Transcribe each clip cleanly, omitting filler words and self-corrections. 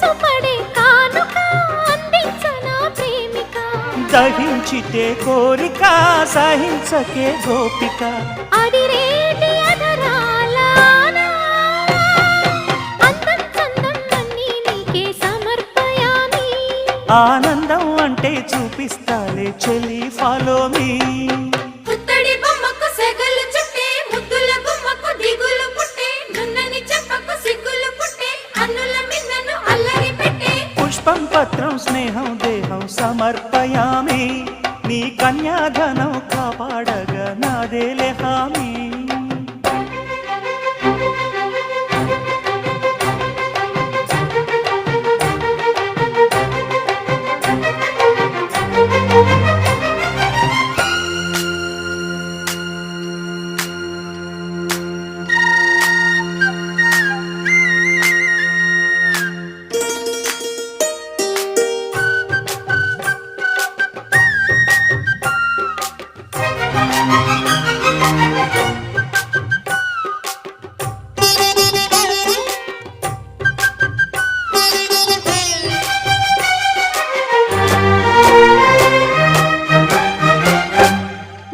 మనసు పడే కానుక అందించనా ప్రేమిక దహించితే కోరిక సహించకే గోపిక అడిరేటి అధరాల అందం చందం అన్నీ నీకే సమర్పయామి ఆనందం అంటే చూపిస్తాలే చెలి ఫాలో మీ పుత్తడి బొమ్మకు సెగలు చుట్టే ముద్దుల గుమ్మకు దిగులు పుట్టే నున్నని చెప్పకు సిగ్గులు పుట్టే అన్నుల మిన్నను అల్లరి పెట్టే పుష్పం పత్రం స్నేహం దేహం సమర్పయామి నీ కన్యాధనం కాపాడగా నాదేలే హామీ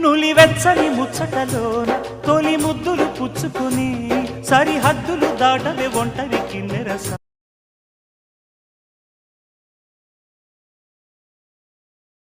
నులివెచ్చని ముచ్చటలోన తొలి ముద్దులు పుచ్చుకుని సరిహద్దులు దాటవే ఒంటరి కిన్నెరస